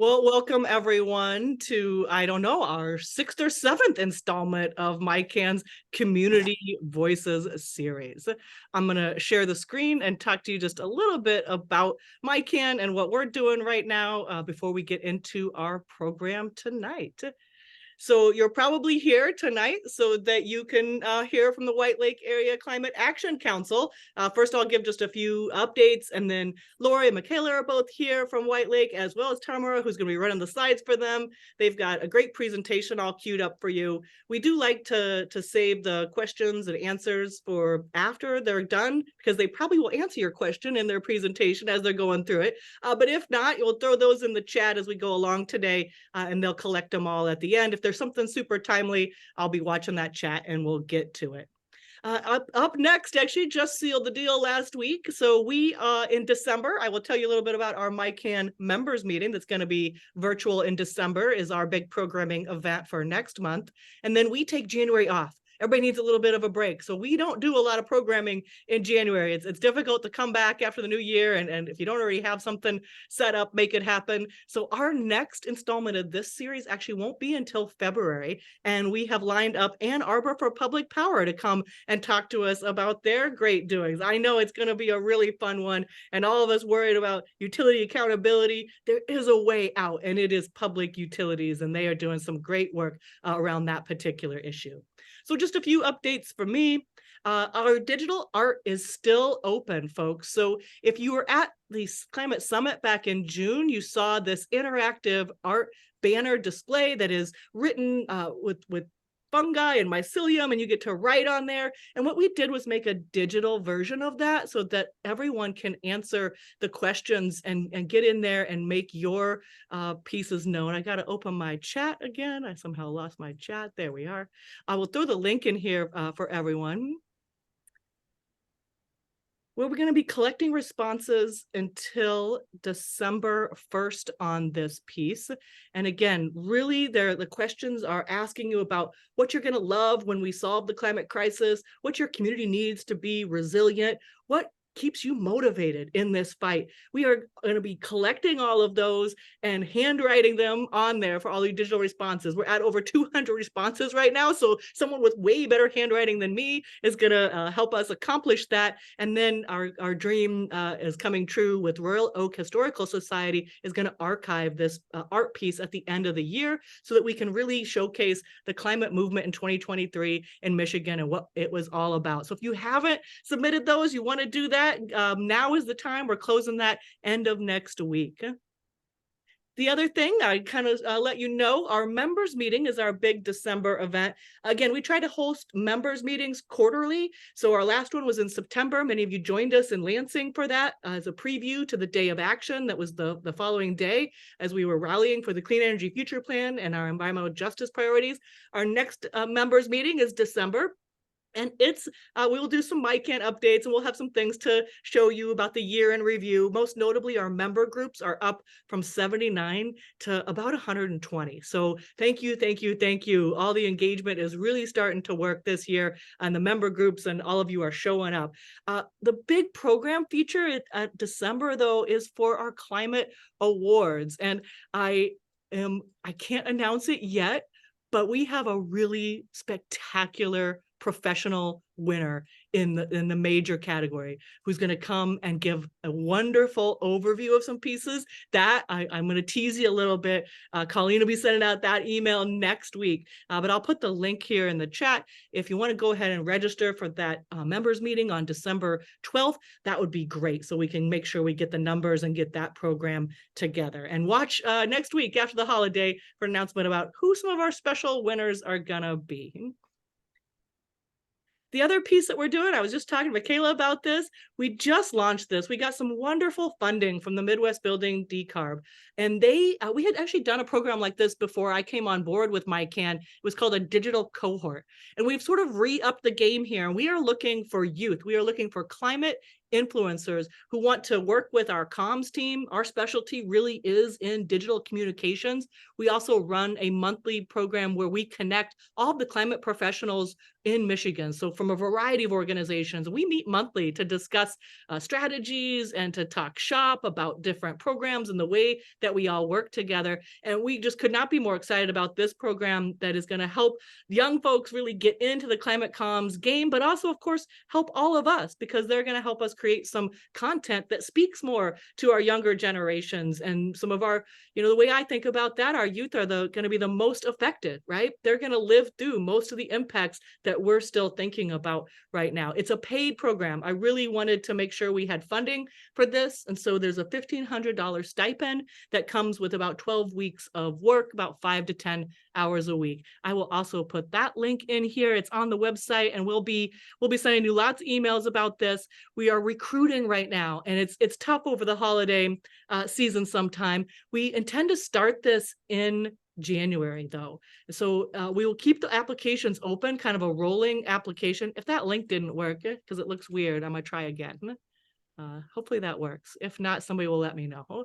Well, welcome everyone to, I don't know, our sixth or seventh installment of MiCAN's Community Voices series. I'm going to share the screen and talk to you just a little bit about MiCAN and what we're doing right now before we get into our program tonight. So you're probably here tonight so that you can hear from the White Lake Area Climate Action Council. First, I'll give just a few updates, and then Lori and Mickkayla are both here from White Lake, as well as Tamara, who's going to be running the slides for them. They've got a great presentation all queued up for you. We do like to save the questions and answers for after they're done, because they probably will answer your question in their presentation as they're going through it. But if not, you'll throw those in the chat as we go along today, and they'll collect them all at the end. If there's something super timely, I'll be watching that chat and we'll get to it. Up next, actually just sealed the deal last week. So we, in December, I will tell you a little bit about our MiCAN members meeting that's going to be virtual in December, is our big programming event for next month. And then we take January off. Everybody needs a little bit of a break. So we don't do a lot of programming in January. It's difficult to come back after the new year. And if you don't already have something set up, make it happen. So our next installment of this series actually won't be until February. And we have lined up Ann Arbor for Public Power to come and talk to us about their great doings. I know it's going to be a really fun one. And all of us worried about utility accountability. There is a way out, and it is public utilities. And they are doing some great work around that particular issue. So just a few updates from me. Our digital art is still open, folks. So if you were at the Climate Summit back in June, you saw this interactive art banner display that is written with fungi and mycelium, and you get to write on there. And what we did was make a digital version of that so that everyone can answer the questions and get in there and make your pieces known. I got to open my chat again. I somehow lost my chat. There we are. I will throw the link in here for everyone. Well, we're going to be collecting responses until December 1st on this piece. And again, really, the questions are asking you about what you're going to love when we solve the climate crisis, what your community needs to be resilient, what keeps you motivated in this fight. We are going to be collecting all of those and handwriting them on there for all the digital responses. We're at over 200 responses right now, so someone with way better handwriting than me is going to help us accomplish that. And then our dream is coming true with Royal Oak Historical Society is going to archive this art piece at the end of the year so that we can really showcase the climate movement in 2023 in Michigan and what it was all about. So if you haven't submitted those, you want to do that, now is the time. We're closing that end of next week. The other thing I kind of let you know, our members meeting is our big December event. Again, we try to host members meetings quarterly. So our last one was in September. Many of you joined us in Lansing for that as a preview to the Day of Action. That was the following day as we were rallying for the Clean Energy Future Plan and our environmental justice priorities. Our next members meeting is December. And it's we will do some MiCAN updates, and we'll have some things to show you about the year in review. Most notably, our member groups are up from 79 to about 120. So thank you, thank you, thank you. All the engagement is really starting to work this year, and the member groups and all of you are showing up. The big program feature at December, though, is for our climate awards. And I can't announce it yet, but we have a really spectacular professional winner in the major category who's going to come and give a wonderful overview of some pieces that I'm going to tease you a little bit. Colleen will be sending out that email next week, but I'll put the link here in the chat. If you want to go ahead and register for that members meeting on December 12th, that would be great. So we can make sure we get the numbers and get that program together. And watch next week after the holiday for an announcement about who some of our special winners are going to be. The other piece that we're doing, I was just talking to Mickkayla about this. We just launched this. We got some wonderful funding from the Midwest Building Decarb. And we had actually done a program like this before I came on board with MiCAN. It was called a digital cohort. And we've sort of re-upped the game here. And we are looking for youth. We are looking for climate influencers who want to work with our comms team. Our specialty really is in digital communications. We also run a monthly program where we connect all of the climate professionals in Michigan. So from a variety of organizations, we meet monthly to discuss strategies and to talk shop about different programs and the way that we all work together. And we just could not be more excited about this program that is going to help young folks really get into the climate comms game, but also, of course, help all of us, because they're going to help us create some content that speaks more to our younger generations. And some of our, the way I think about that, our youth are going to be the most affected, right? They're going to live through most of the impacts that we're still thinking about right now. It's a paid program. I really wanted to make sure we had funding for this. And so there's a $1,500 stipend that comes with about 12 weeks of work, about 5 to 10 hours a week. I will also put that link in here. It's on the website, and we'll be sending you lots of emails about this. We are recruiting right now, and it's tough over the holiday season sometime. We intend to start this in January, though. So we will keep the applications open, kind of a rolling application. If that link didn't work, because it looks weird, I'm gonna try again. Hopefully that works. If not, somebody will let me know.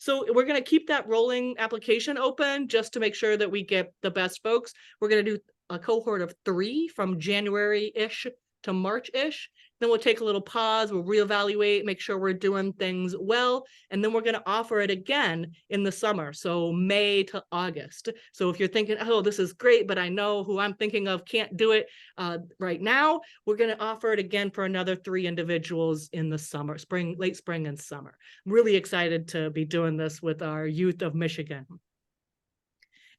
So we're going to keep that rolling application open just to make sure that we get the best folks. We're going to do a cohort of 3 from January-ish to March-ish. Then we'll take a little pause, we'll reevaluate, make sure we're doing things well, and then we're going to offer it again in the summer, so May to August. So if you're thinking, oh, this is great, but I know who I'm thinking of can't do it right now, we're going to offer it again for another 3 individuals in the summer, late spring and summer. I'm really excited to be doing this with our youth of Michigan.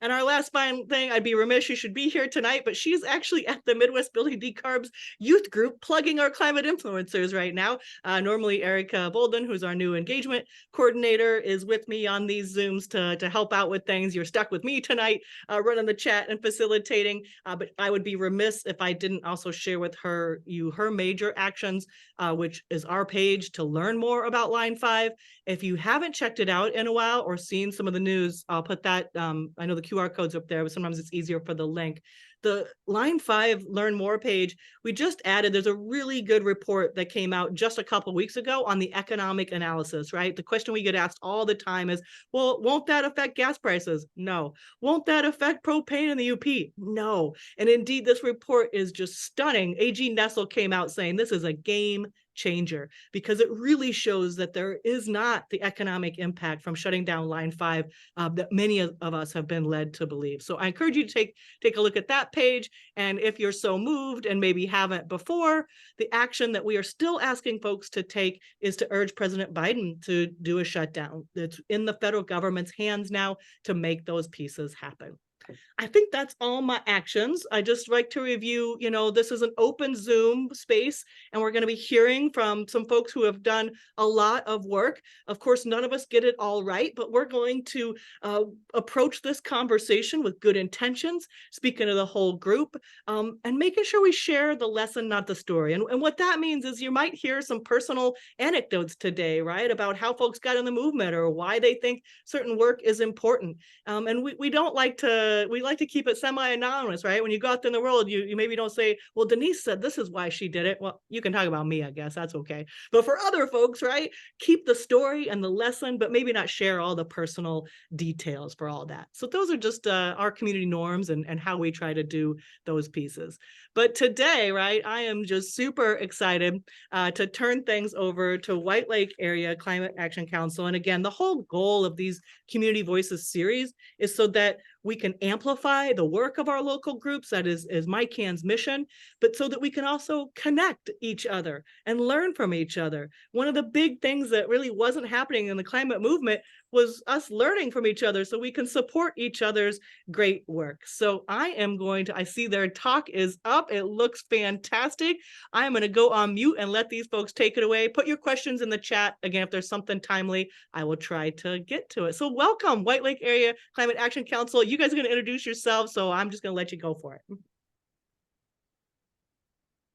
And our last fine thing, I'd be remiss, she should be here tonight, but she's actually at the Midwest Building Decarb's youth group plugging our climate influencers right now. Normally, Erica Bolden, who's our new engagement coordinator, is with me on these Zooms to help out with things. You're stuck with me tonight, running the chat and facilitating, but I would be remiss if I didn't also share with her major actions, which is our page to learn more about Line 5. If you haven't checked it out in a while or seen some of the news, I'll put that, I know the QR code's up there, but sometimes it's easier for the link. The Line 5 Learn More page, we just added, there's a really good report that came out just a couple of weeks ago on the economic analysis, right? The question we get asked all the time is, well, won't that affect gas prices? No. Won't that affect propane in the UP? No. And indeed, this report is just stunning. AG Nessel came out saying this is a game changer, because it really shows that there is not the economic impact from shutting down Line 5 that many of us have been led to believe. So I encourage you to take a look at that page. And if you're so moved and maybe haven't before, the action that we are still asking folks to take is to urge President Biden to do a shutdown. It's in the federal government's hands now to make those pieces happen. I think that's all my actions. I just like to review, this is an open Zoom space, and we're going to be hearing from some folks who have done a lot of work. Of course, none of us get it all right, but we're going to approach this conversation with good intentions, speaking to the whole group, and making sure we share the lesson, not the story. And what that means is you might hear some personal anecdotes today, right, about how folks got in the movement or why they think certain work is important. And we don't like to, we like to keep it semi-anonymous, right? When you go out in the world, you maybe don't say, well, Denise said this is why she did it. Well, you can talk about me, I guess, that's okay. But for other folks, right, keep the story and the lesson, but maybe not share all the personal details for all that. So those are just our community norms and how we try to do those pieces. But today, right, I am just super excited to turn things over to White Lake Area Climate Action Council. And again, the whole goal of these Community Voices series is so that we can amplify the work of our local groups, that is MiCAN's mission, but so that we can also connect each other and learn from each other. One of the big things that really wasn't happening in the climate movement was us learning from each other so we can support each other's great work. So I see their talk is up. It looks fantastic. I am going to go on mute and let these folks take it away. Put your questions in the chat. Again, if there's something timely, I will try to get to it. So welcome, White Lake Area Climate Action Council. You guys are going to introduce yourselves, so I'm just going to let you go for it.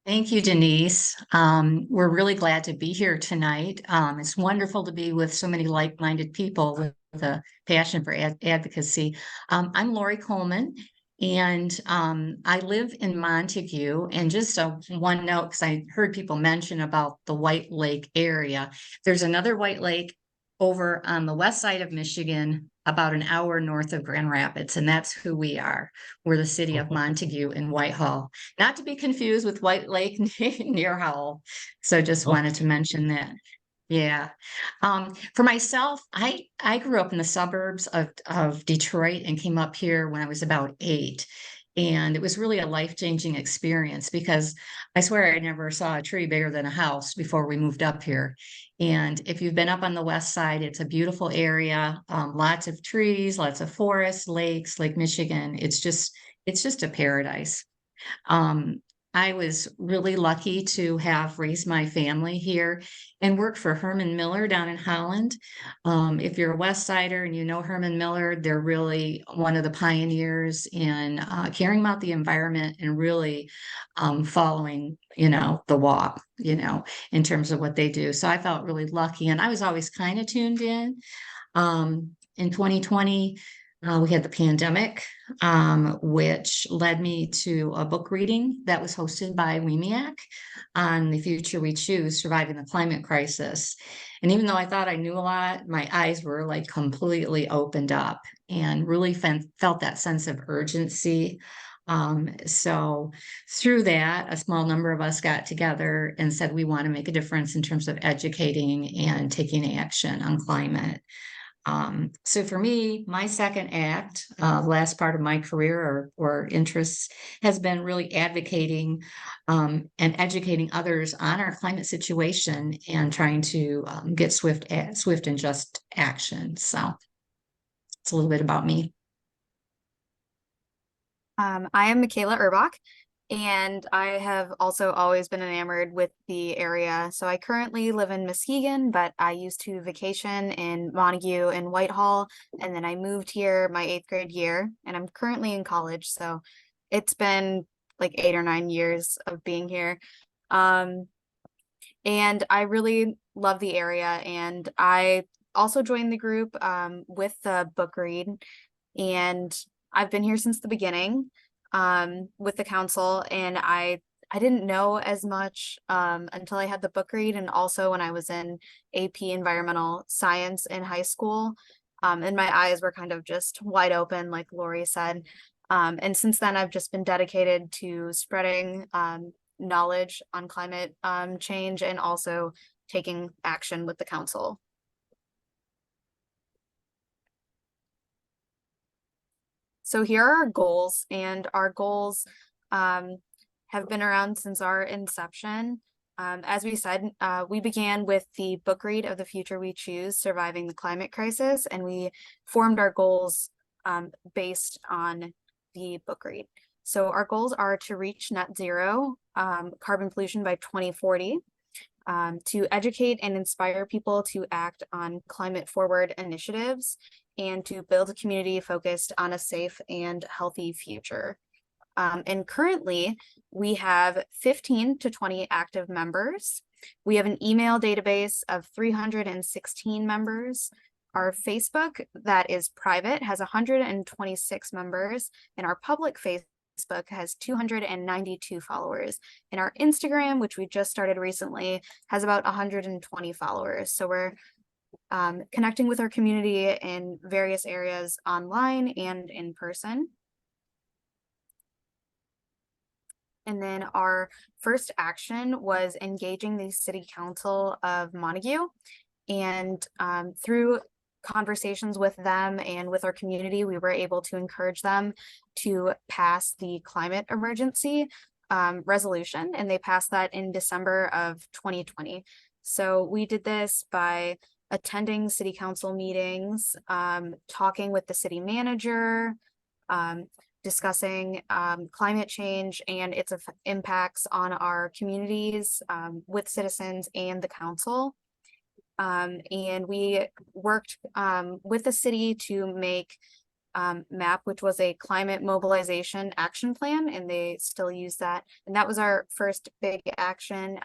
Thank you, Denise. We're really glad to be here tonight. It's wonderful to be with so many like-minded people with a passion for advocacy. I'm Lori Coleman, And I live in Montague, and just a one note, because I heard people mention about the White Lake area. There's another White Lake over on the west side of Michigan, about an hour north of Grand Rapids, and that's who we are. We're the city of Montague in Whitehall, not to be confused with White Lake near Howell. So just wanted to mention that. Yeah. For myself, I grew up in the suburbs of Detroit and came up here when I was about 8. And it was really a life-changing experience because I swear I never saw a tree bigger than a house before we moved up here. And if you've been up on the west side, it's a beautiful area, lots of trees, lots of forests, lakes, Lake Michigan. It's just a paradise. Um, I was really lucky to have raised my family here and work for Herman Miller down in Holland. If you're a West Sider and you know Herman Miller, they're really one of the pioneers in caring about the environment and really following, the walk, in terms of what they do. So I felt really lucky, and I was always kind of tuned in. In 2020, we had the pandemic, which led me to a book reading that was hosted by WLACAC on The Future We Choose, Surviving the Climate Crisis. And even though I thought I knew a lot, my eyes were like completely opened up and really felt that sense of urgency. So through that, a small number of us got together and said we want to make a difference in terms of educating and taking action on climate. So for me, my second act, last part of my career or interests has been really advocating and educating others on our climate situation and trying to get swift and just action. So it's a little bit about me. I am Mickkayla Erbach, and I have also always been enamored with the area. So I currently live in Muskegon, but I used to vacation in Montague and Whitehall, and then I moved here my 8th grade year, and I'm currently in college. So it's been like 8 or 9 years of being here. And I really love the area, and I also joined the group with the book read, and I've been here since the beginning with the council, and I didn't know as much until I had the book read, and also when I was in AP Environmental Science in high school, and my eyes were kind of just wide open, like Lori said. And since then, I've just been dedicated to spreading knowledge on climate change and also taking action with the council. So here are our goals, and our goals have been around since our inception. As we said, we began with the book read of The Future We Choose, Surviving the Climate Crisis, and we formed our goals based on the book read. So our goals are to reach net zero carbon pollution by 2040, to educate and inspire people to act on climate forward initiatives, and to build a community focused on a safe and healthy future. And currently, we have 15 to 20 active members. We have an email database of 316 members. Our Facebook, that is private, has 126 members, and our public Facebook has 292 followers. And our Instagram, which we just started recently, has about 120 followers. So we're connecting with our community in various areas online and in person. And then our first action was engaging the City Council of Montague. And through conversations with them and with our community, we were able to encourage them to pass the climate emergency resolution, and they passed that in December of 2020. So we did this by attending city council meetings, talking with the city manager, discussing climate change and its impacts on our communities with citizens and the council. And we worked with the city to make MAP, which was a climate mobilization action plan, and they still use that. And that was our first big action.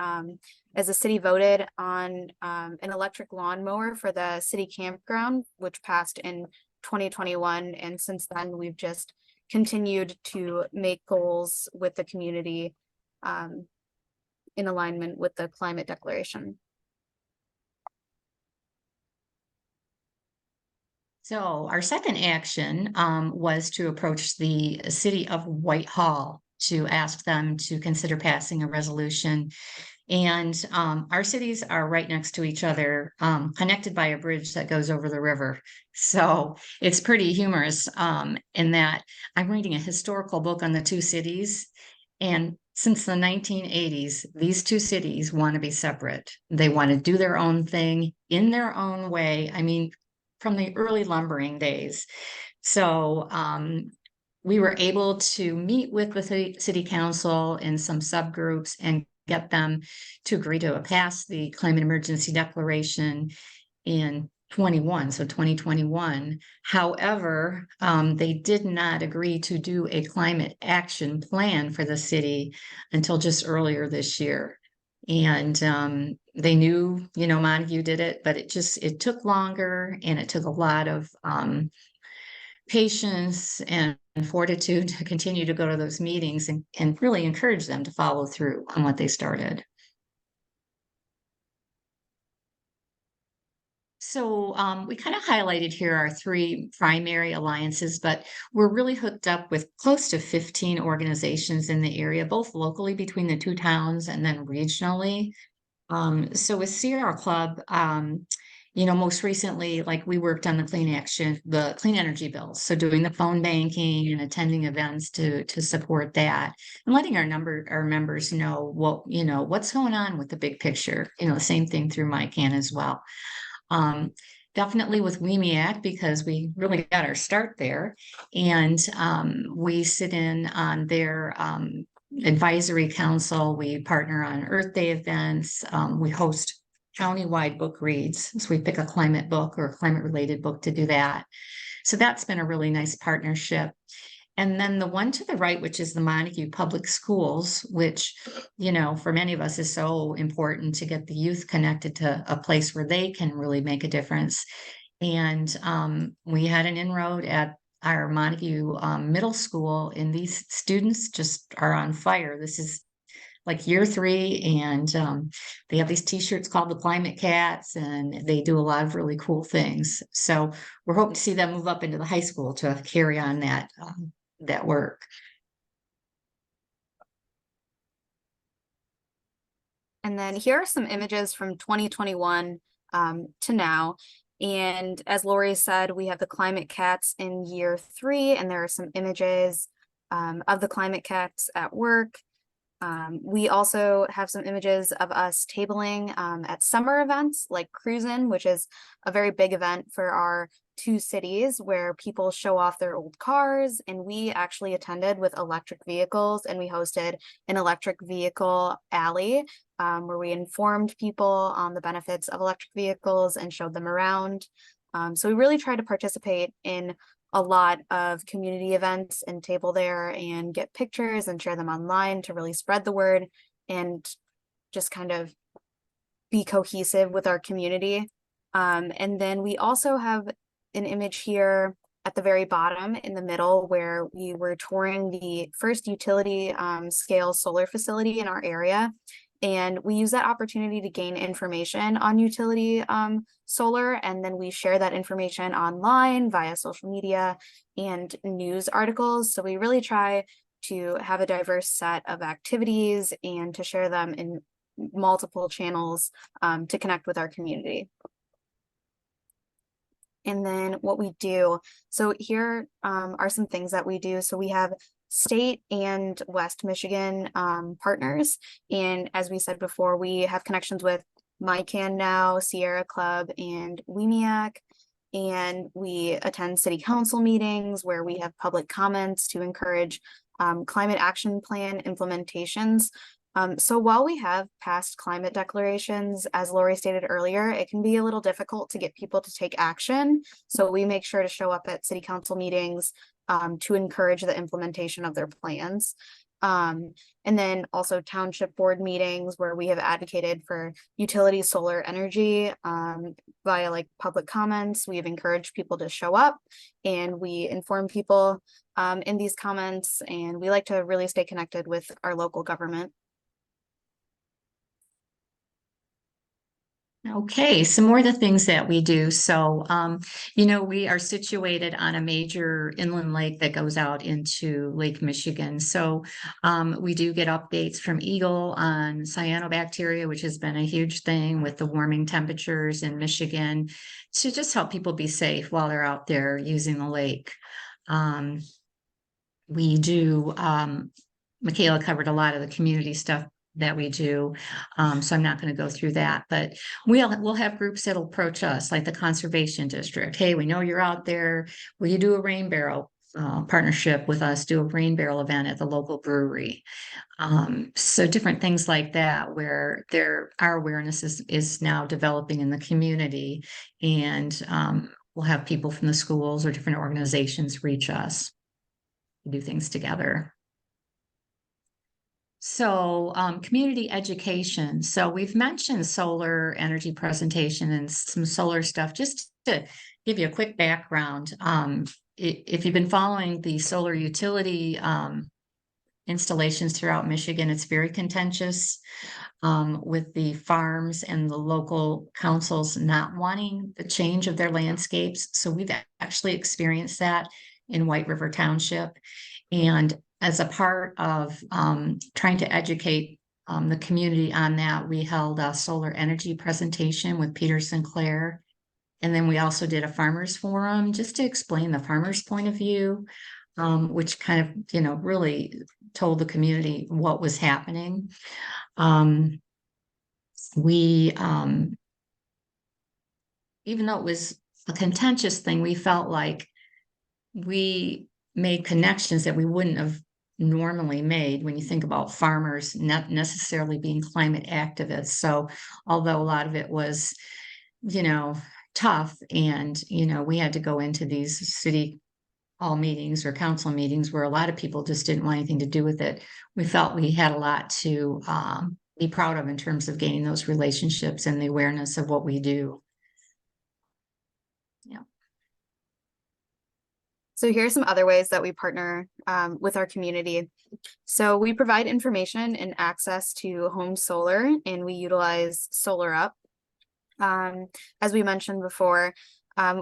As the city voted on an electric lawnmower for the city campground, which passed in 2021. And since then, we've just continued to make goals with the community in alignment with the climate declaration. So our second action was to approach the city of Whitehall to ask them to consider passing a resolution. And our cities are right next to each other, connected by a bridge that goes over the river. So it's pretty humorous in that I'm reading a historical book on the two cities. And since the 1980s, these two cities want to be separate. They want to do their own thing in their own way. I mean, from the early lumbering days. So we were able to meet with the city council and some subgroups and get them to agree to pass the climate emergency declaration in 2021. However, they did not agree to do a climate action plan for the city until just earlier this year. And they knew, Montague did it, but it took longer, and it took a lot of patience and fortitude to continue to go to those meetings and really encourage them to follow through on what they started. So we kind of highlighted here our three primary alliances, but we're really hooked up with close to 15 organizations in the area, both locally between the two towns and then regionally. So with Sierra Club, most recently, like we worked on the the clean energy bills. So doing the phone banking and attending events to support that and letting our members know what's going on with the big picture. The same thing through MiCAN as well. Definitely with WLACAC, because we really got our start there, and we sit in on their advisory council. We partner on Earth Day events. We host countywide book reads. So we pick a climate book or a climate related book to do that. So that's been a really nice partnership. And then the one to the right, which is the Montague Public Schools, which, for many of us is so important to get the youth connected to a place where they can really make a difference. And we had an inroad at our Montague Middle School, and these students just are on fire. This is like year 3, and they have these t-shirts called the Climate Cats, and they do a lot of really cool things. So we're hoping to see them move up into the high school to carry on that work. And then here are some images from 2021 to now. And as Lori said, we have the Climate Cats in year 3, and there are some images of the Climate Cats at work. We also have some images of us tabling at summer events like Cruisin', which is a very big event for our two cities where people show off their old cars. And we actually attended with electric vehicles, and we hosted an electric vehicle alley where we informed people on the benefits of electric vehicles and showed them around. So we really try to participate in a lot of community events and table there and get pictures and share them online to really spread the word and just kind of be cohesive with our community. And then we also have an image here at the very bottom in the middle where we were touring the first utility scale solar facility in our area. And we use that opportunity to gain information on utility solar, and then we share that information online via social media and news articles. So we really try to have a diverse set of activities and to share them in multiple channels to connect with our community. And then what we do, so here are some things that we do. So we have state and West Michigan partners. And as we said before, we have connections with MiCAN now, Sierra Club, and WLACAC. And we attend city council meetings where we have public comments to encourage climate action plan implementations. So while we have passed climate declarations, as Lori stated earlier, it can be a little difficult to get people to take action. So we make sure to show up at city council meetings to encourage the implementation of their plans. And then also township board meetings where we have advocated for utility solar energy via like public comments. We have encouraged people to show up, and we inform people in these comments, and we like to really stay connected with our local government. Okay, some more of the things that we do. So, we are situated on a major inland lake that goes out into Lake Michigan. So, we do get updates from Eagle on cyanobacteria, which has been a huge thing with the warming temperatures in Michigan, to just help people be safe while they're out there using the lake. We do, Mickkayla covered a lot of the community stuff that we do. So I'm not going to go through that, but we'll have groups that'll approach us, like the Conservation District. Hey, we know you're out there. Will you do a rain barrel partnership with us? Do a rain barrel event at the local brewery. So different things like that, where our awareness is now developing in the community, and we'll have people from the schools or different organizations reach us to do things together. So, community education. So we've mentioned solar energy presentation and some solar stuff. Just to give you a quick background, if you've been following the solar utility installations throughout Michigan, it's very contentious with the farms and the local councils not wanting the change of their landscapes. So we've actually experienced that in White River Township. And as a part of trying to educate the community on that, we held a solar energy presentation with Peter Sinclair. And then we also did a farmers forum just to explain the farmers' point of view, which kind of, really told the community what was happening. We, even though it was a contentious thing, we felt like we made connections that we wouldn't have normally made when you think about farmers not necessarily being climate activists. So although a lot of it was, tough, and, we had to go into these city hall meetings or council meetings where a lot of people just didn't want anything to do with it. We felt we had a lot to be proud of in terms of gaining those relationships and the awareness of what we do. Yeah. So here are some other ways that we partner with our community. So we provide information and access to home solar, and we utilize Solar Up. As we mentioned before,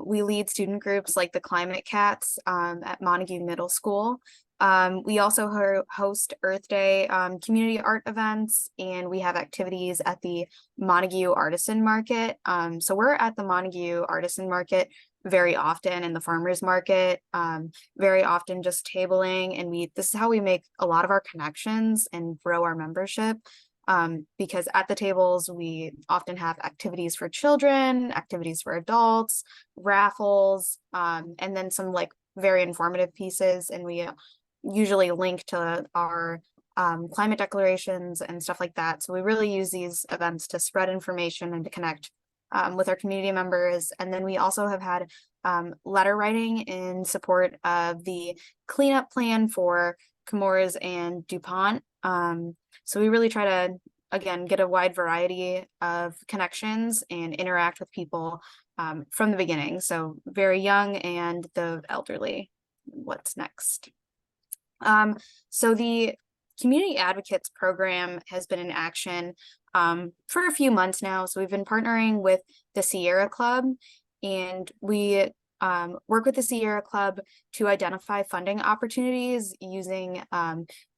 we lead student groups like the Climate Cats at Montague Middle School. We also host Earth Day community art events, and we have activities at the Montague Artisan Market. So we're at the Montague Artisan Market very often, in the farmers market, very often just tabling, and this is how we make a lot of our connections and grow our membership, because at the tables we often have activities for children, activities for adults, raffles, and then some like very informative pieces, and we usually link to our climate declarations and stuff like that. So we really use these events to spread information and to connect with our community members. And then we also have had letter writing in support of the cleanup plan for Chemours and DuPont. So we really try to, again, get a wide variety of connections and interact with people from the beginning. So very young and the elderly. What's next? So the Community Advocates program has been in action for a few months now. So we've been partnering with the Sierra Club, and we work with the Sierra Club to identify funding opportunities using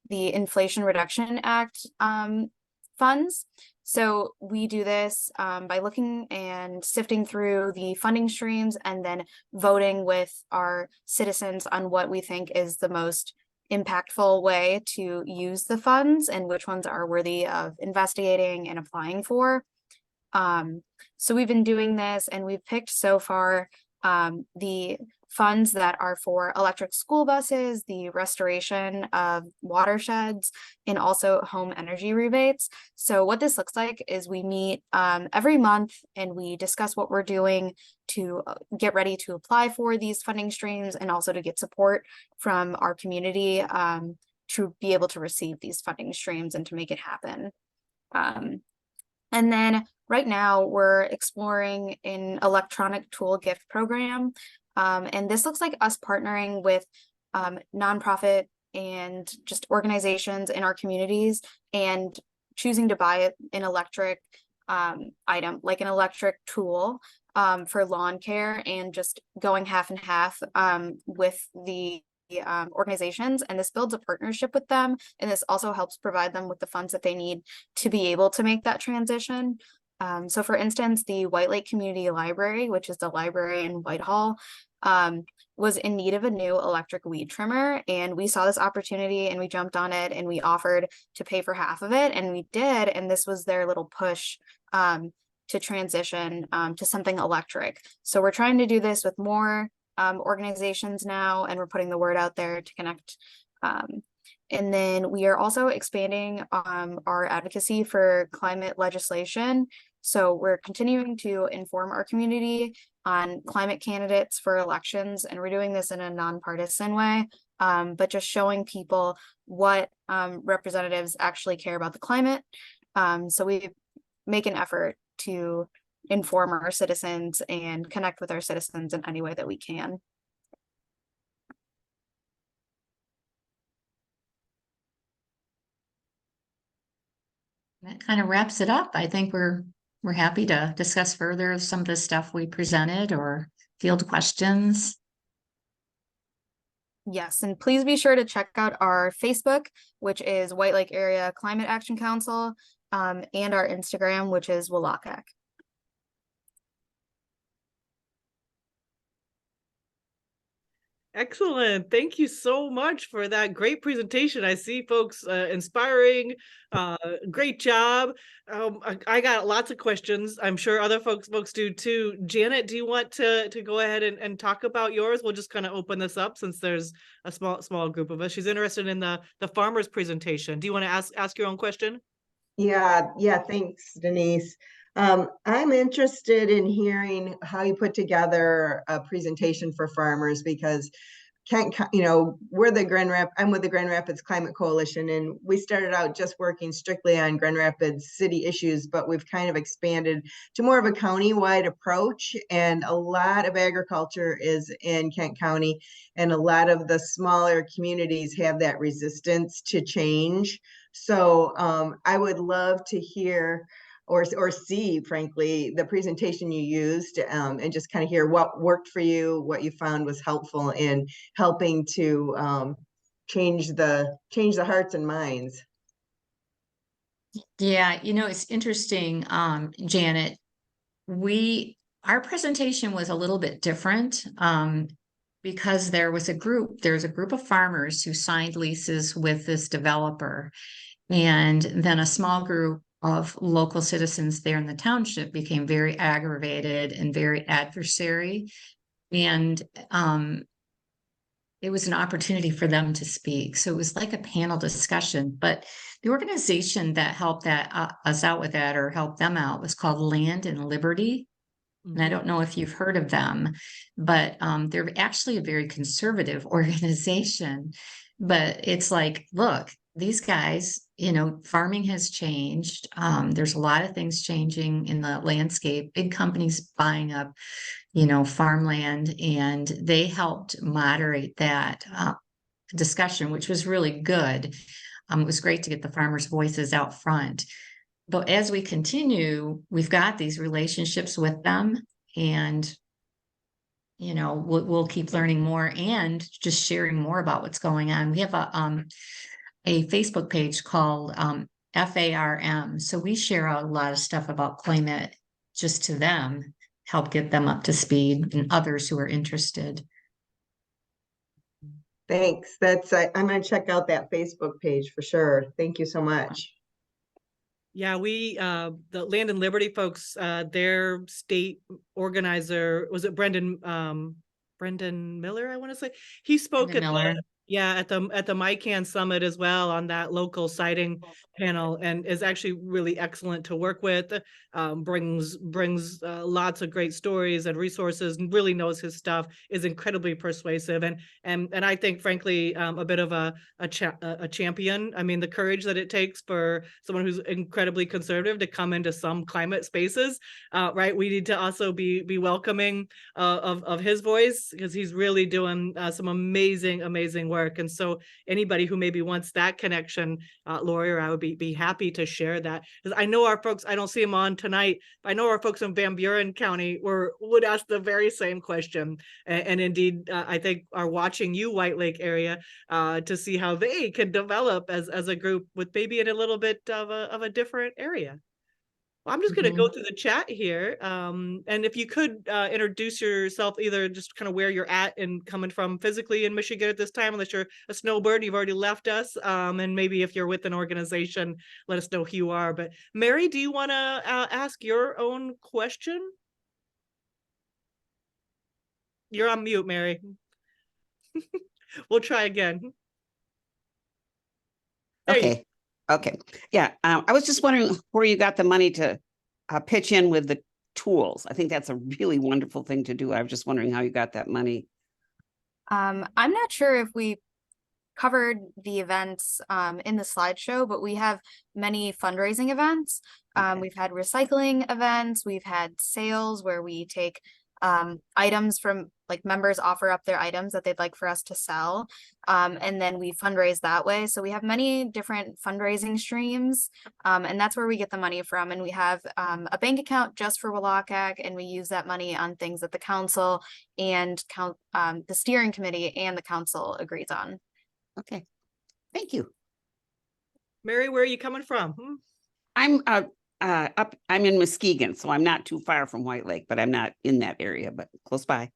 the Inflation Reduction Act funds. So we do this by looking and sifting through the funding streams and then voting with our citizens on what we think is the most impactful way to use the funds and which ones are worthy of investigating and applying for. So we've been doing this, and we've picked so far the funds that are for electric school buses, the restoration of watersheds, and also home energy rebates. So what this looks like is we meet every month, and we discuss what we're doing to get ready to apply for these funding streams, and also to get support from our community to be able to receive these funding streams and to make it happen. And then right now we're exploring an electronic tool gift program. And this looks like us partnering with nonprofit and just organizations in our communities and choosing to buy an electric item, like an electric tool for lawn care, and just going half and half with the organizations. And this builds a partnership with them, and this also helps provide them with the funds that they need to be able to make that transition. So for instance, the White Lake Community Library, which is the library in Whitehall, was in need of a new electric weed trimmer, and we saw this opportunity and we jumped on it, and we offered to pay for half of it, and we did. And this was their little push to transition to something electric. So we're trying to do this with more organizations now, and we're putting the word out there to connect. And then we are also expanding our advocacy for climate legislation. So we're continuing to inform our community on climate candidates for elections, and we're doing this in a nonpartisan way, but just showing people what representatives actually care about the climate. So we make an effort to inform our citizens and connect with our citizens in any way that we can. That kind of wraps it up. I think we're happy to discuss further some of the stuff we presented or field questions. Yes, and please be sure to check out our Facebook, which is White Lake Area Climate Action Council, and our Instagram, which is WLACAC. Excellent. Thank you so much for that great presentation. I see folks inspiring. Great job. I got lots of questions. I'm sure other folks do too. Janet, do you want to go ahead and talk about yours? We'll just kind of open this up since there's a small group of us. She's interested in the farmer's presentation. Do you want to ask your own question? Yeah, thanks, Denise. I'm interested in hearing how you put together a presentation for farmers, because we're the I'm with the Grand Rapids Climate Coalition, and we started out just working strictly on Grand Rapids city issues, but we've kind of expanded to more of a county-wide approach, and a lot of agriculture is in Kent County, and a lot of the smaller communities have that resistance to change. So I would love to hear or see, frankly, the presentation you used, and just kind of hear what worked for you, what you found was helpful in helping to change the hearts and minds. Yeah, it's interesting, Janet. Our presentation was a little bit different because there's a group of farmers who signed leases with this developer, and then a small group of local citizens there in the township became very aggravated and very adversary. And it was an opportunity for them to speak. So it was like a panel discussion. But the organization that helped us out with that, or helped them out, was called Land and Liberty. Mm-hmm. And I don't know if you've heard of them, but they're actually a very conservative organization. But it's like, look, these guys, farming has changed. There's a lot of things changing in the landscape, big companies buying up, farmland, and they helped moderate that discussion, which was really good. It was great to get the farmers' voices out front. But as we continue, we've got these relationships with them, and we'll keep learning more and just sharing more about what's going on. We have a Facebook page called FARM. So we share a lot of stuff about climate just to them, help get them up to speed, and others who are interested. Thanks. I'm going to check out that Facebook page for sure. Thank you so much. Yeah, the Land and Liberty folks, their state organizer, was it Brendan Miller, I want to say? He spoke at Yeah, at the MiCAN summit as well on that local siting panel, and is actually really excellent to work with. Brings lots of great stories and resources, and really knows his stuff. Is incredibly persuasive, and I think, frankly, a bit of a champion. I mean, the courage that it takes for someone who's incredibly conservative to come into some climate spaces, right? We need to also be welcoming of his voice, because he's really doing some amazing work. And so anybody who maybe wants that connection, Lori or I would be happy to share that, because I know our folks, I don't see them on tonight, but I know our folks in Van Buren County would ask the very same question, and indeed I think are watching you, White Lake area, to see how they can develop as a group with maybe in a little bit of a different area. Well, I'm just going to go through the chat here. And if you could introduce yourself, either just kind of where you're at and coming from physically in Michigan at this time, unless you're a snowbird, you've already left us. And maybe if you're with an organization, let us know who you are. But Mary, do you want to ask your own question? You're on mute, Mary. We'll try again. Okay. Okay. Yeah. I was just wondering where you got the money to pitch in with the tools. I think that's a really wonderful thing to do. I was just wondering how you got that money. I'm not sure if we covered the events in the slideshow, but we have many fundraising events. We've had recycling events, we've had sales where we take items from, like, members offer up their items that they'd like for us to sell, and then we fundraise that way. So we have many different fundraising streams, and that's where we get the money from. And we have a bank account just for WLACAC, and we use that money on things that the council and the steering committee and the council agrees on. Okay. Thank you. Mary, where are you coming from? I'm I'm in Muskegon, so I'm not too far from White Lake, but I'm not in that area, but close by.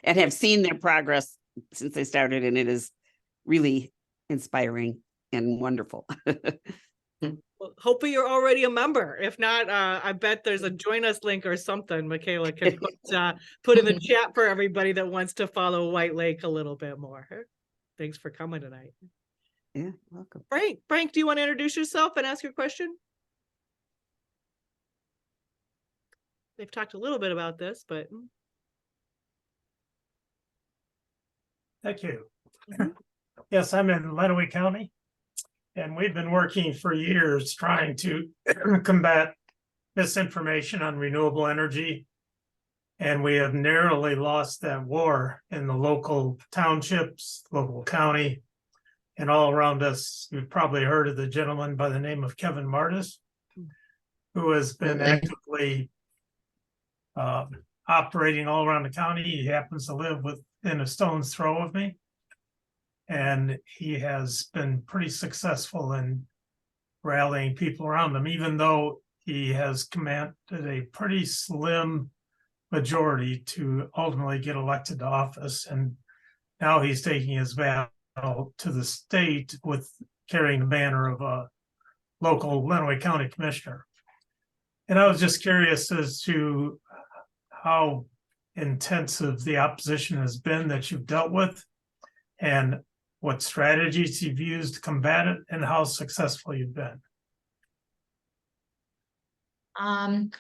And have seen their progress since they started, and it is really inspiring and wonderful. Well, hopefully you're already a member. If not, I bet there's a join us link or something Mickkayla can put in the chat for everybody that wants to follow White Lake a little bit more. Thanks for coming tonight. Yeah, welcome. Frank, do you want to introduce yourself and ask your question? They've talked a little bit about this, but. Thank you. Yes, I'm in Lenawee County, and we've been working for years trying to combat misinformation on renewable energy. And we have narrowly lost that war in the local townships, local county, and all around us. You've probably heard of the gentleman by the name of Kevin Martis, who has been actively operating all around the county. He happens to live within a stone's throw of me. And he has been pretty successful in rallying people around him, even though he has commanded a pretty slim majority to ultimately get elected to office. And now he's taking his battle to the state with carrying the banner of a local Lenawee County commissioner. And I was just curious as to how intensive the opposition has been that you've dealt with, and what strategies you've used to combat it, and how successful you've been.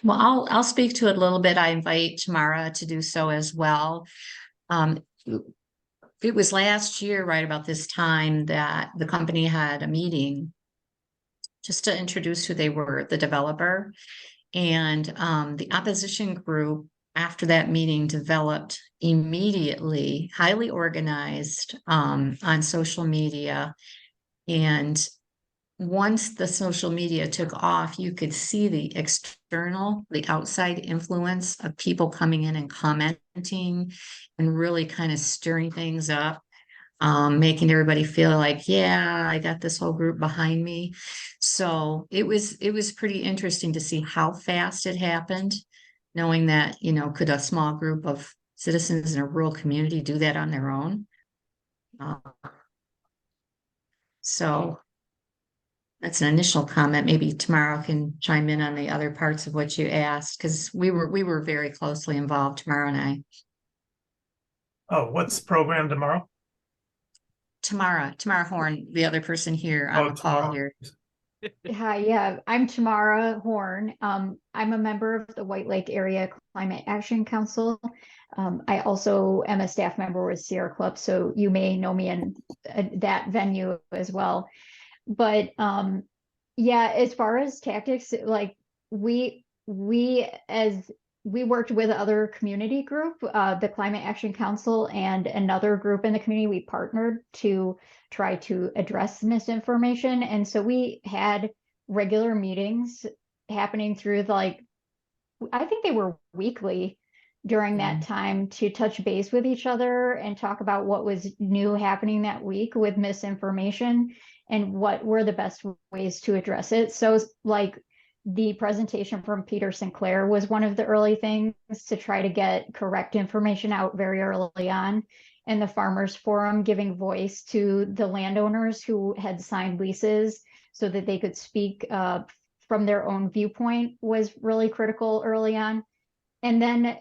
Well, I'll speak to it a little bit. I invite Tamara to do so as well. It was last year, right about this time, that the company had a meeting just to introduce who they were, the developer. And the opposition group, after that meeting, developed immediately, highly organized on social media. And once the social media took off, you could see the outside influence of people coming in and commenting and really kind of stirring things up, making everybody feel like, yeah, I got this whole group behind me. So it was pretty interesting to see how fast it happened, knowing that, could a small group of citizens in a rural community do that on their own? So that's an initial comment. Maybe tomorrow can chime in on the other parts of what you asked, because we were very closely involved, Tamara and I. Oh, what's the program tomorrow? Tamara Horn, the other person here on the call Tamara. here. Hi, yeah, I'm Tamara Horn. I'm a member of the White Lake Area Climate Action Council. I also am a staff member with Sierra Club, so you may know me in that venue as well. But yeah, as far as tactics, like we worked with other community group, the Climate Action Council and another group in the community. We partnered to try to address misinformation. And so we had regular meetings happening through I think they were weekly during that time to touch base with each other and talk about what was new happening that week with misinformation and what were the best ways to address it. So like the presentation from Peter Sinclair was one of the early things to try to get correct information out very early on. And the Farmers Forum giving voice to the landowners who had signed leases so that they could speak from their own viewpoint was really critical early on. And then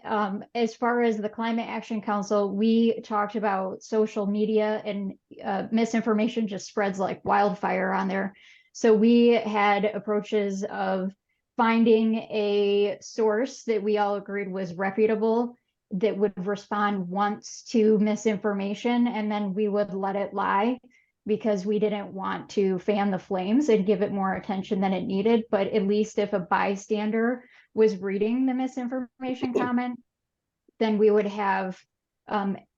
as far as the Climate Action Council, we talked about social media, and misinformation just spreads like wildfire on there. So we had approaches of finding a source that we all agreed was reputable that would respond once to misinformation, and then we would let it lie because we didn't want to fan the flames and give it more attention than it needed. But at least if a bystander was reading the misinformation comment, then we would have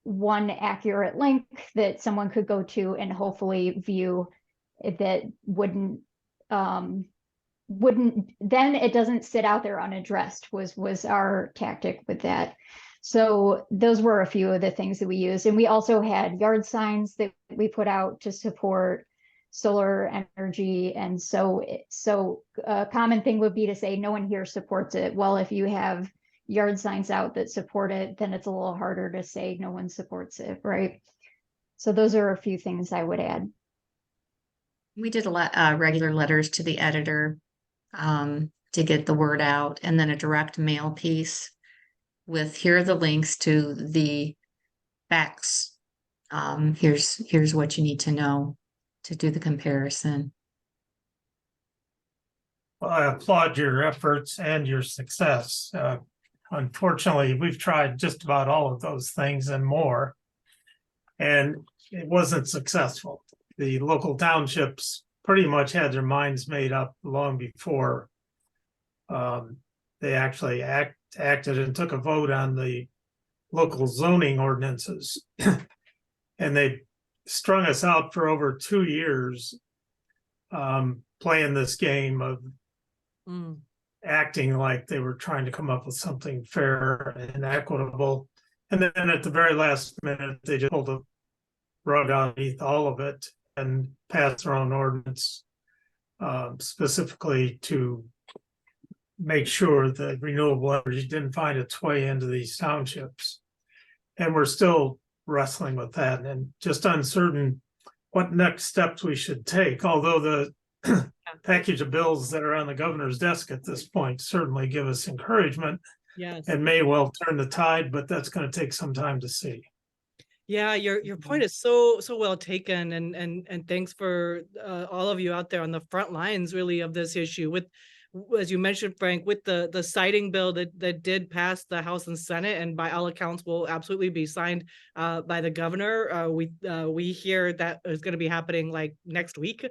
one accurate link that someone could go to and hopefully view that wouldn't then it doesn't sit out there unaddressed was our tactic with that. So those were a few of the things that we used. And we also had yard signs that we put out to support solar energy. And so a common thing would be to say no one here supports it. Well, if you have yard signs out that support it, then it's a little harder to say no one supports it, right? So those are a few things I would add. We did a lot regular letters to the editor to get the word out, and then a direct mail piece with here are the links to the facts. Here's what you need to know to do the comparison. Well, I applaud your efforts and your success. Unfortunately, we've tried just about all of those things and more, and it wasn't successful. The local townships pretty much had their minds made up long before they actually acted and took a vote on the local zoning ordinances. And they strung us out for over 2 years playing this game of acting like they were trying to come up with something fair and equitable. And then at the very last minute, they just pulled the rug underneath all of it and passed their own ordinance specifically to make sure that renewable energy didn't find its way into these townships. And we're still wrestling with that and just uncertain what next steps we should take, although the package of bills that are on the governor's desk at this point certainly give us encouragement. Yes. And may well turn the tide, but that's going to take some time to see. Yeah, your point is so well taken, and thanks for all of you out there on the front lines really of this issue. With, as you mentioned, Frank, with the citing bill that did pass the House and Senate, and by all accounts will absolutely be signed by the governor. We hear that is going to be happening like next week,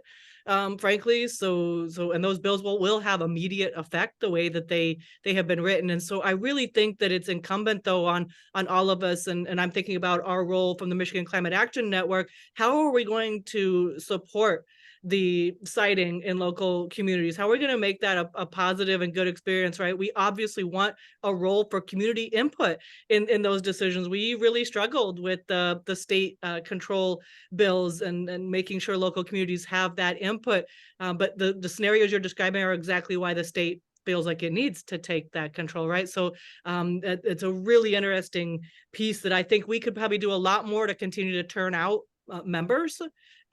frankly. So and those bills will have immediate effect the way that they have been written. And so I really think that it's incumbent though on all of us, and I'm thinking about our role from the Michigan Climate Action Network. How are we going to support the siting in local communities? How are we going to make that a positive and good experience, right? We obviously want a role for community input in those decisions. We really struggled with the state control bills and making sure local communities have that input. But the scenarios you're describing are exactly why the state feels like it needs to take that control, right? So it's a really interesting piece that I think we could probably do a lot more to continue to turn out members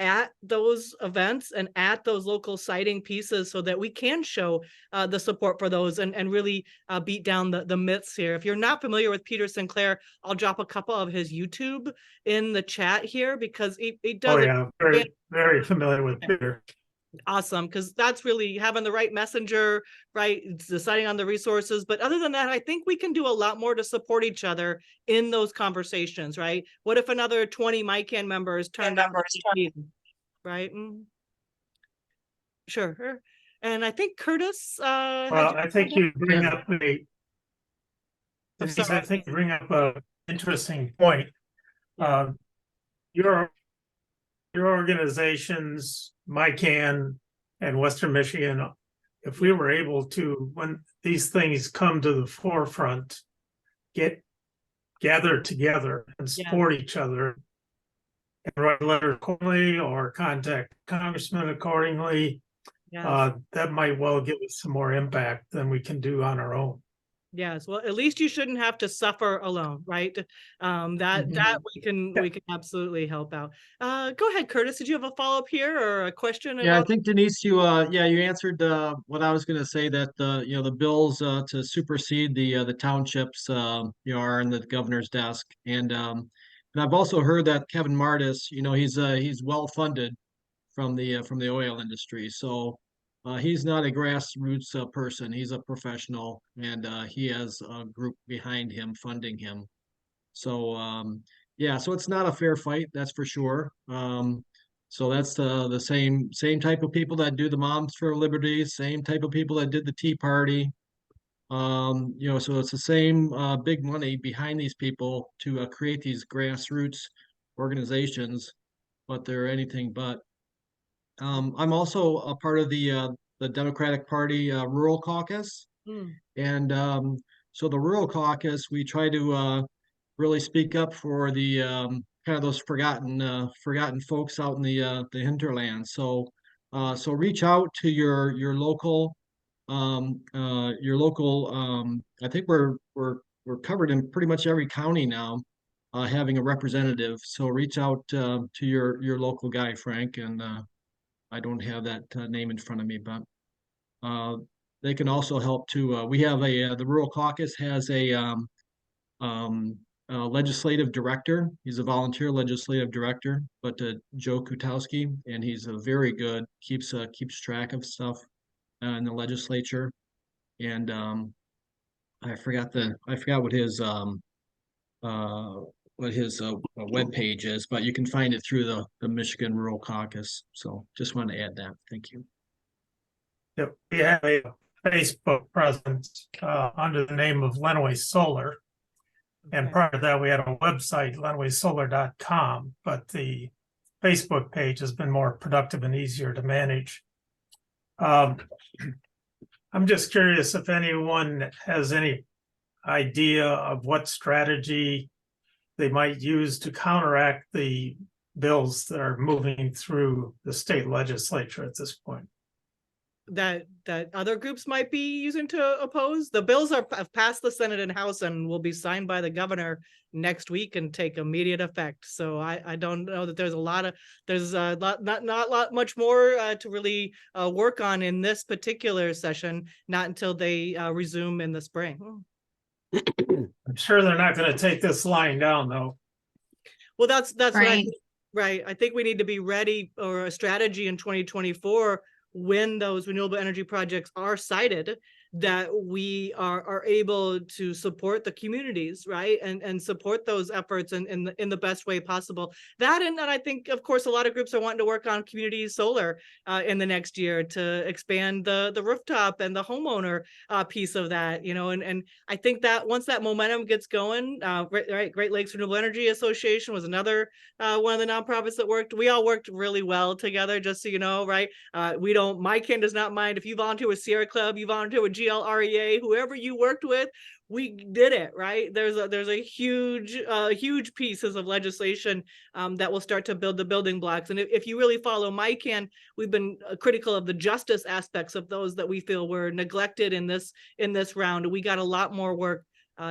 at those events and at those local siting pieces so that we can show the support for those and really beat down the myths here. If you're not familiar with Peter Sinclair, I'll drop a couple of his YouTube in the chat here because he does Oh yeah, very familiar with Peter. Awesome, because that's really having the right messenger, right? It's deciding on the resources. But other than that, I think we can do a lot more to support each other in those conversations, right? What if another 20 MiCAN members turned out, right? Sure. And I think Curtis. Well, I think you bring up sorry. I think you bring up an interesting point. Your organizations, MiCAN and Western Michigan, if we were able to, when these things come to the forefront, get gathered together and support each other and write letters accordingly or contact congressmen accordingly, that might well give us some more impact than we can do on our own. Yes, well, at least you shouldn't have to suffer alone, right? That we can absolutely help out. Go ahead, Curtis. Did you have a follow-up here or a question? Yeah, I think Denise, you answered what I was going to say, that the bills to supersede the townships are in the governor's desk, and I've also heard that Kevin Martis, he's well funded from the oil industry, so. He's not a grassroots person. He's a professional, and he has a group behind him funding him. So so it's not a fair fight, that's for sure. So that's the same type of people that do the Moms for Liberty, same type of people that did the Tea Party. So it's the same big money behind these people to create these grassroots organizations, but they're anything but. I'm also a part of the Democratic Party Rural Caucus, and so the Rural Caucus, we try to really speak up for the kind of those forgotten folks out in the hinterland. So reach out to your local. I think we're covered in pretty much every county now, having a representative. So reach out to your local guy, Frank, and. I don't have that name in front of me, but they can also help too. We have the Rural Caucus has a legislative director. He's a volunteer legislative director, but Joe Kutowski, and he's a very good, keeps track of stuff in the legislature. And I forgot what his web page is, but you can find it through the Michigan Rural Caucus. So just want to add that. Thank you. Yep. We have a Facebook presence under the name of Lenawee Solar. And prior to that, we had a website, lenawaysolar.com, but the Facebook page has been more productive and easier to manage. I'm just curious if anyone has any idea of what strategy they might use to counteract the bills that are moving through the state legislature at this point. That other groups might be using to oppose. The bills have passed the Senate and House and will be signed by the governor next week and take immediate effect. So I don't know that there's not much more to really work on in this particular session, not until they resume in the spring. I'm sure they're not going to take this lying down, though. Well, that's Right. right. I think we need to be ready or a strategy in 2024 when those renewable energy projects are cited, that we are able to support the communities, right, and support those efforts in the best way possible. That and I think, of course, a lot of groups are wanting to work on community solar in the next year to expand the rooftop and the homeowner piece of that, and I think that once that momentum gets going, right, Great Lakes Renewable Energy Association was another one of the nonprofits that worked. We all worked really well together, just so you know, right? MiCAN does not mind if you volunteer with Sierra Club, you volunteer with GLREA, whoever you worked with, we did it, right? There's a huge pieces of legislation that will start to build the building blocks. And if you really follow MiCAN, we've been critical of the justice aspects of those that we feel were neglected in this round. We got a lot more work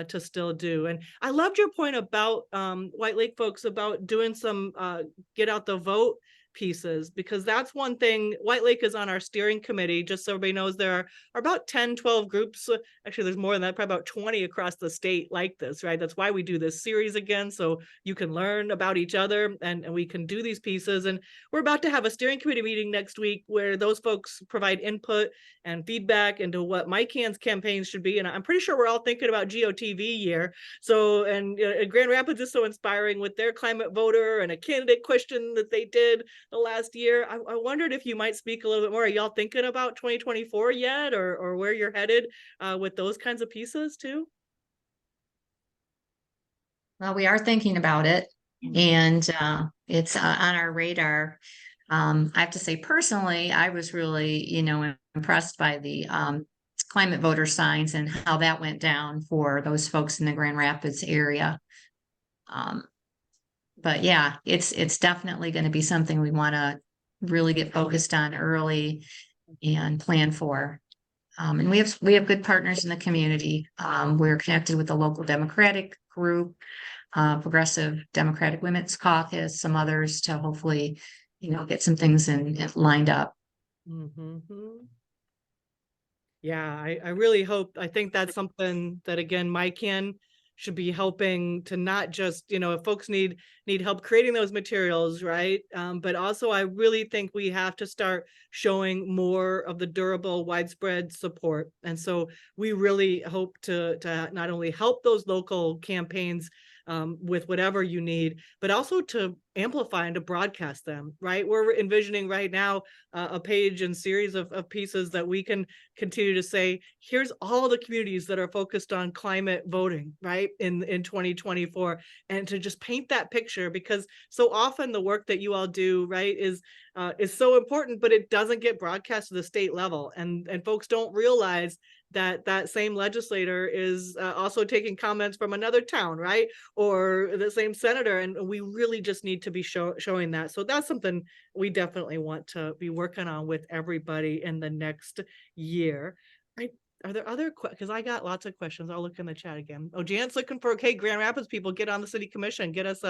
to still do. And I loved your point about White Lake folks about doing some get out the vote pieces, because that's one thing. White Lake is on our steering committee, just so everybody knows. There are about 10, 12 groups. Actually, there's more than that, probably about 20 across the state like this, right? That's why we do this series again, so you can learn about each other and we can do these pieces. And we're about to have a steering committee meeting next week where those folks provide input and feedback into what MiCAN's campaigns should be. And I'm pretty sure we're all thinking about GOTV year. So, and Grand Rapids is so inspiring with their climate voter and a candidate question that they did the last year. I wondered if you might speak a little bit more. Are y'all thinking about 2024 yet, or where you're headed with those kinds of pieces too? Well, we are thinking about it, and it's on our radar. I have to say, personally, I was really, impressed by the climate voter signs and how that went down for those folks in the Grand Rapids area. But yeah, it's definitely going to be something we want to really get focused on early and plan for. And we have good partners in the community. We're connected with the local Democratic group, Progressive Democratic Women's Caucus, some others, to hopefully, get some things lined up. Yeah, I really hope. I think that's something that, again, MiCAN should be helping to, not just, if folks need help creating those materials, right? But also I really think we have to start showing more of the durable, widespread support. And so we really hope to not only help those local campaigns with whatever you need, but also to amplify and to broadcast them, right? We're envisioning right now a page and series of pieces that we can continue to say, here's all the communities that are focused on climate voting, right, in 2024, and to just paint that picture, because so often the work that you all do, right, is so important, but it doesn't get broadcast to the state level, and folks don't realize that same legislator is also taking comments from another town, right? Or the same senator. And we really just need to be showing that. So that's something we definitely want to be working on with everybody in the next year. Right? Are there other questions? Because I got lots of questions. I'll look in the chat again. Oh, Janet's looking for, okay, Grand Rapids people, get on the city commission, get us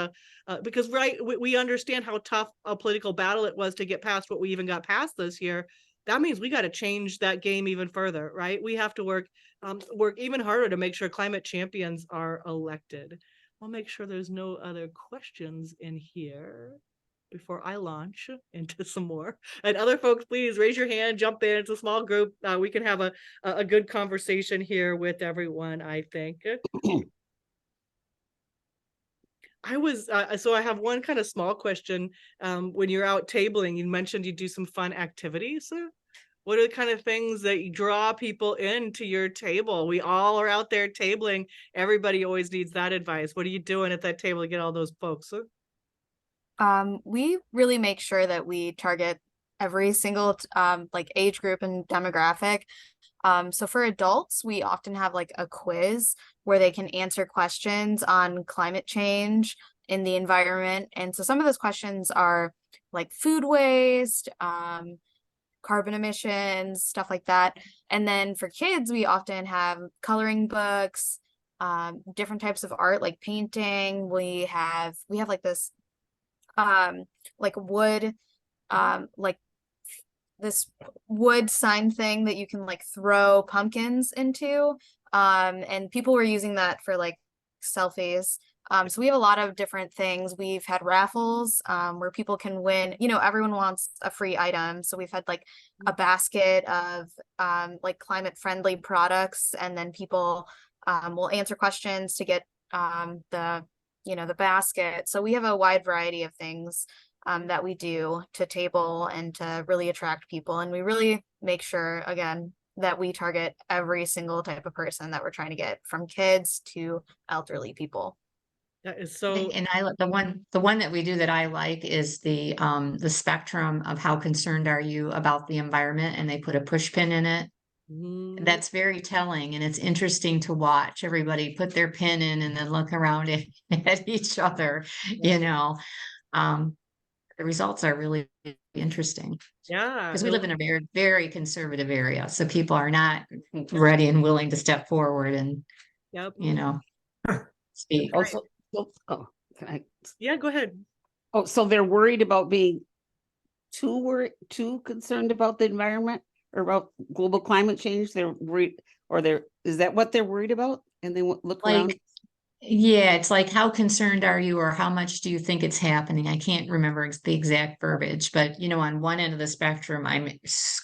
because we understand how tough a political battle it was to get past what we even got past this year. That means we got to change that game even further, right? We have to work even harder to make sure climate champions are elected. I'll make sure there's no other questions in here before I launch into some more. And other folks, please raise your hand, jump in. It's a small group. We can have a good conversation here with everyone, I think. So I have one kind of small question. When you're out tabling, you mentioned you do some fun activities. What are the kind of things that you draw people into your table? We all are out there tabling. Everybody always needs that advice. What are you doing at that table to get all those folks? We really make sure that we target every single like age group and demographic. So for adults, we often have like a quiz where they can answer questions on climate change in the environment. And so some of those questions are like food waste, carbon emissions, stuff like that. And then for kids, we often have coloring books, different types of art like painting. We have like this like wood, like this wood sign thing that you can like throw pumpkins into, and people were using that for like selfies. So we have a lot of different things. We've had raffles where people can win, everyone wants a free item. So we've had like a basket of like climate friendly products, and then people will answer questions to get the basket. So we have a wide variety of things that we do to table and to really attract people. And we really make sure, again, that we target every single type of person that we're trying to get, from kids to elderly people. That is so. And the one that we do that I like is the spectrum of how concerned are you about the environment, and they put a push pin in it. That's very telling, and it's interesting to watch everybody put their pin in and then look around at each other. The results are really interesting. Yeah, because we live in a very, very conservative area, so people are not ready and willing to step forward and Yep. you know, speak. Also, oh, can I? Yeah, go ahead. Oh, so they're worried about being too concerned about the environment or about global climate change. They're worried, or is that what they're worried about? And they look around. Like, yeah, it's like, how concerned are you, or how much do you think it's happening? I can't remember the exact verbiage, but you know, on one end of the spectrum, I'm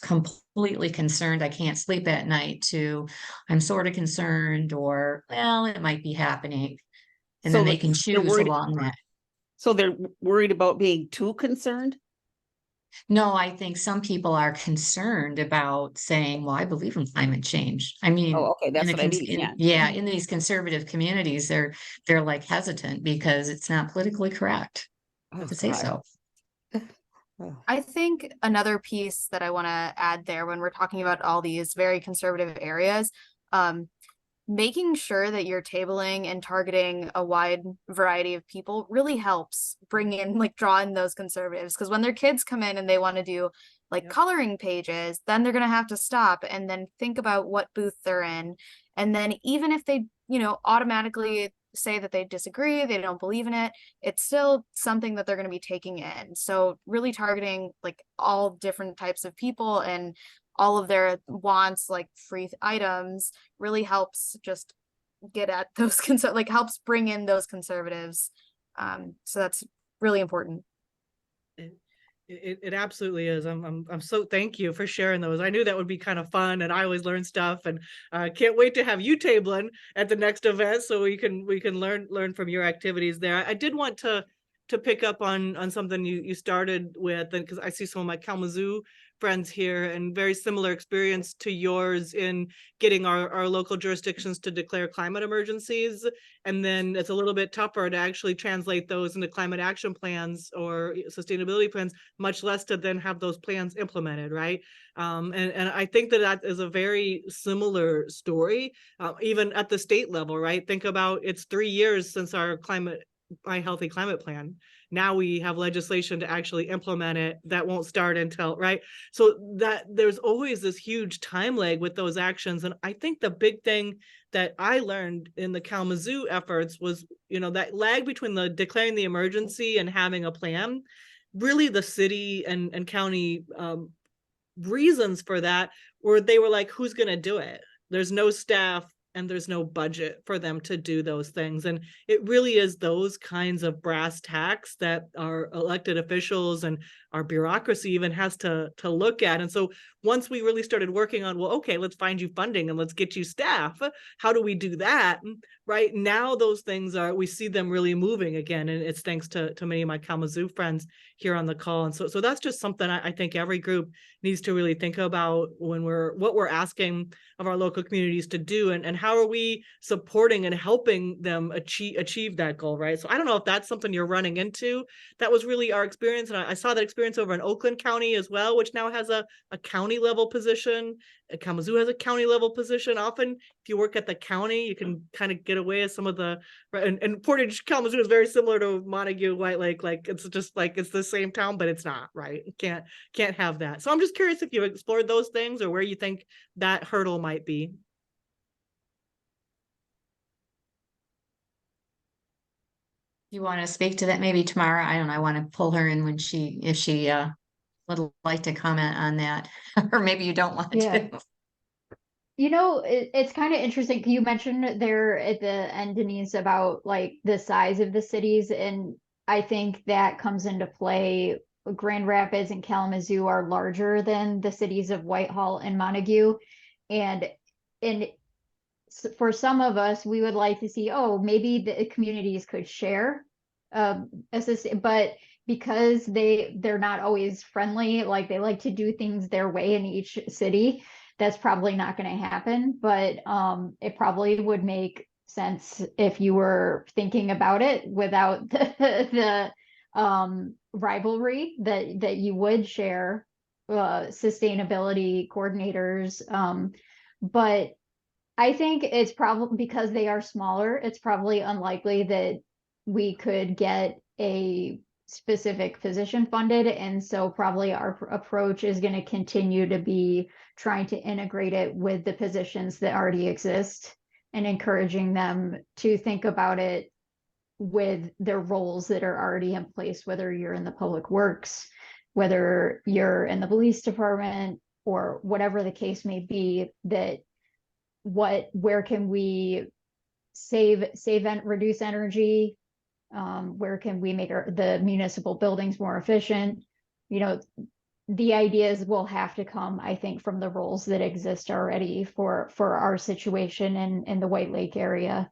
completely concerned. I can't sleep at night, to I'm sort of concerned, or well, it might be happening. And So then they can they're choose worried. along that. So they're worried about being too concerned. No, I think some people are concerned about saying, well, I believe in climate change. I mean, Oh, okay, that's what I mean. Yeah. yeah, in these conservative communities, they're like hesitant because it's not politically correct Oh, to say God. so. Oh. I think another piece that I want to add there when we're talking about all these very conservative areas, making sure that you're tabling and targeting a wide variety of people really helps bring in, like, draw in those conservatives. Because when their kids come in and they want to do like Yep. coloring pages, then they're going to have to stop and then think about what booth they're in. And then even if they, you know, automatically say that they disagree, they don't believe in it, it's still something that they're going to be taking in. So really targeting like all different types of people and all of their wants, like free items, really helps just get at those like helps bring in those conservatives. So that's really important. It absolutely is. I'm so, thank you for sharing those. I knew that would be kind of fun, and I always learn stuff, and can't wait to have you tabling at the next event so we can learn from your activities there. I did want to pick up on something you started with, and because I see some of my Kalamazoo friends here, and very similar experience to yours in getting our local jurisdictions to declare climate emergencies. And then it's a little bit tougher to actually translate those into climate action plans or sustainability plans, much less to then have those plans implemented, right? And I think that is a very similar story, even at the state level, right? Think about, it's 3 years since our My Healthy Climate Plan. Now we have legislation to actually implement it that won't start until, right? So that there's always this huge time lag with those actions. And I think the big thing that I learned in the Kalamazoo efforts was, you know, that lag between the declaring the emergency and having a plan. Really, the city and county reasons for that were, they were like, who's going to do it? There's no staff and there's no budget for them to do those things. And it really is those kinds of brass tacks that our elected officials and our bureaucracy even has to look at. And so once we really started working on, well, okay, let's find you funding and let's get you staff. How do we do that? Right now, those things we see them really moving again. And it's thanks to many of my Kalamazoo friends here on the call. And so that's just something I think every group needs to really think about when what we're asking of our local communities to do, and how are we supporting and helping them achieve that goal, right? So I don't know if that's something you're running into. That was really our experience. And I saw that experience over in Oakland County as well, which now has a county level position. Kalamazoo has a county level position. Often, if you work at the county, you can kind of get away with some of the, and Portage, Kalamazoo is very similar to Montague, White Lake. Like, it's just like, it's the same town, but it's not, right? Can't have that. So I'm just curious if you've explored those things or where you think that hurdle might be. You want to speak to that maybe tomorrow? I don't know. I want to pull her in when if she would like to comment on that, or maybe you don't want Yeah. to. You know, it's kind of interesting. You mentioned there at the end, Denise, about like the size of the cities. And I think that comes into play. Grand Rapids and Kalamazoo are larger than the cities of Whitehall and Montague. And for some of us, we would like to see, oh, maybe the communities could share but because they're not always friendly, like they like to do things their way in each city, that's probably not going to happen. But it probably would make sense if you were thinking about it without the rivalry, that you would share sustainability coordinators. But I think it's probably because they are smaller, it's probably unlikely that we could get a specific position funded. And so probably our approach is going to continue to be trying to integrate it with the positions that already exist. and encouraging them to think about it with their roles that are already in place, whether you're in the public works, whether you're in the police department, or whatever the case may be, that where can we save and reduce energy? Where can we make the municipal buildings more efficient? You know, the ideas will have to come, I think, from the roles that exist already for our situation in the White Lake area.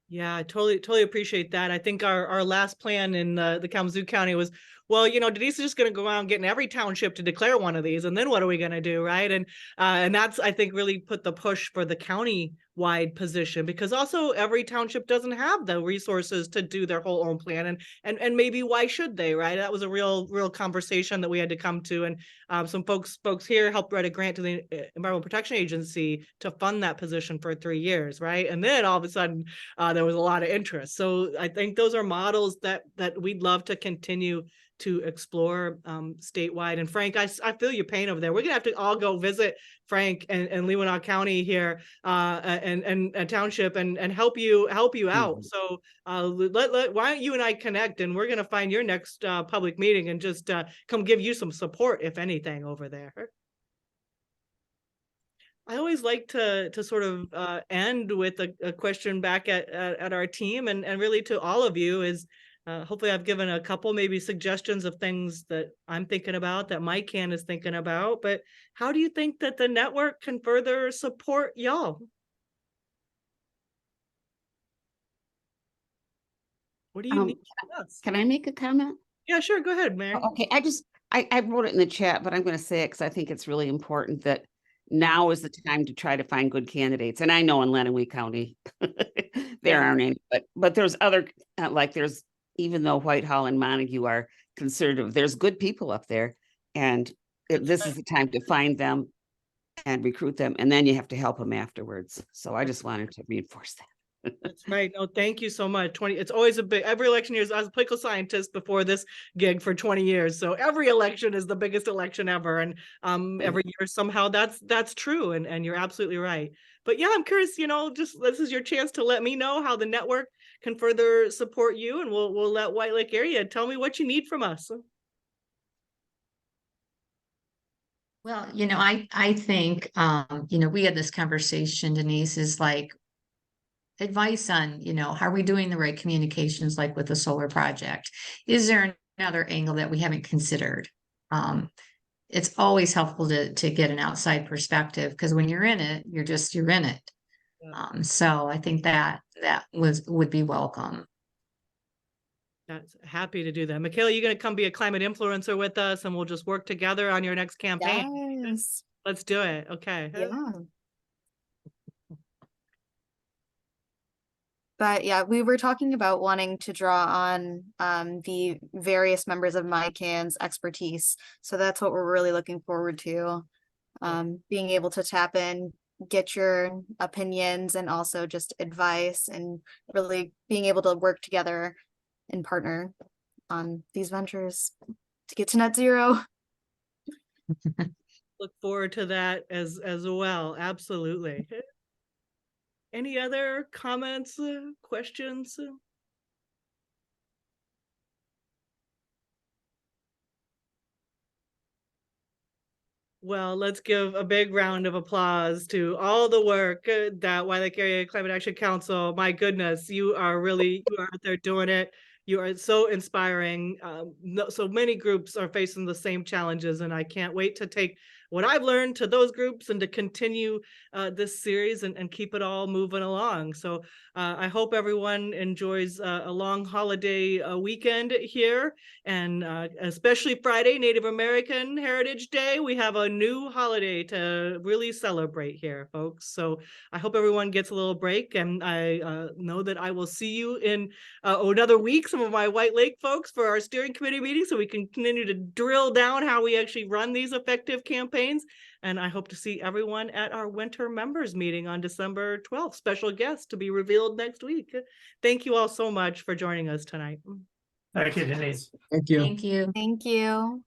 Yeah, I totally appreciate that. I think our last plan in the Kalamazoo County was, well, Denise is just going to go out and get in every township to declare one of these, and then what are we going to do, right? And that's, I think, really put the push for the county-wide position, because also every township doesn't have the resources to do their whole own plan, and maybe why should they, right? That was a real conversation that we had to come to, and some folks here helped write a grant to the Environmental Protection Agency to fund that position for 3 years, right? And then all of a sudden, there was a lot of interest. So I think those are models that we'd love to continue to explore statewide. And Frank, I feel your pain over there. We're gonna have to all go visit Frank and Leewenau County here and township and help you out. So why don't you and I connect, and we're gonna find your next public meeting and just come give you some support, if anything, over there. I always like to sort of end with a question back at our team, and really to all of you is, hopefully I've given a couple maybe suggestions of things that I'm thinking about, that MiCAN is thinking about, but how do you think that the network can further support y'all? What do you need from us? Can I make a comment? Yeah, sure. Go ahead, Mary. Okay, I wrote it in the chat, but I'm going to say it because I think it's really important that now is the time to try to find good candidates. And I know in Lenawee County, there aren't any, but there's other, there's, even though Whitehall and Montague are conservative, there's good people up there. And this is the time to find them and recruit them. And then you have to help them afterwards. So I just wanted to reinforce that. That's right. No, thank you so much. It's always every election year. I was a political scientist before this gig for 20 years. So every election is the biggest election ever. And every year somehow that's true. And you're absolutely right. But yeah, I'm curious, just this is your chance to let me know how the network can further support you, and we'll let White Lake area tell me what you need from us. Well, I think, we had this conversation, Denise, is like advice on, how are we doing the right communications, like with the solar project? Is there another angle that we haven't considered? It's always helpful to get an outside perspective, because when you're in it, you're in it. Yeah. So I think that would be welcome. That's happy to do that. Mickkayla, you're going to come be a climate influencer with us, and we'll just work together on your next campaign. Yes. Let's do it. Okay. Yeah. But yeah, we were talking about wanting to draw on the various members of MiCAN's expertise. So that's what we're really looking forward to, being able to tap in, get your opinions, and also just advice, and really being able to work together and partner on these ventures to get to net zero. Look forward to that as well. Absolutely. Any other comments, questions? Well, let's give a big round of applause to all the work that White Lake Area Climate Action Council. My goodness, you are out there doing it. You are so inspiring. So many groups are facing the same challenges, and I can't wait to take what I've learned to those groups and to continue this series and keep it all moving along. So I hope everyone enjoys a long holiday weekend here, and especially Friday, Native American Heritage Day. We have a new holiday to really celebrate here, folks. So I hope everyone gets a little break, and I know that I will see you in another week, some of my White Lake folks, for our steering committee meeting, so we can continue to drill down how we actually run these effective campaigns. And I hope to see everyone at our winter members meeting on December 12th. Special guest to be revealed next week. Thank you all so much for joining us tonight. Thank you, Denise. Thank you. Thank you. Thank you.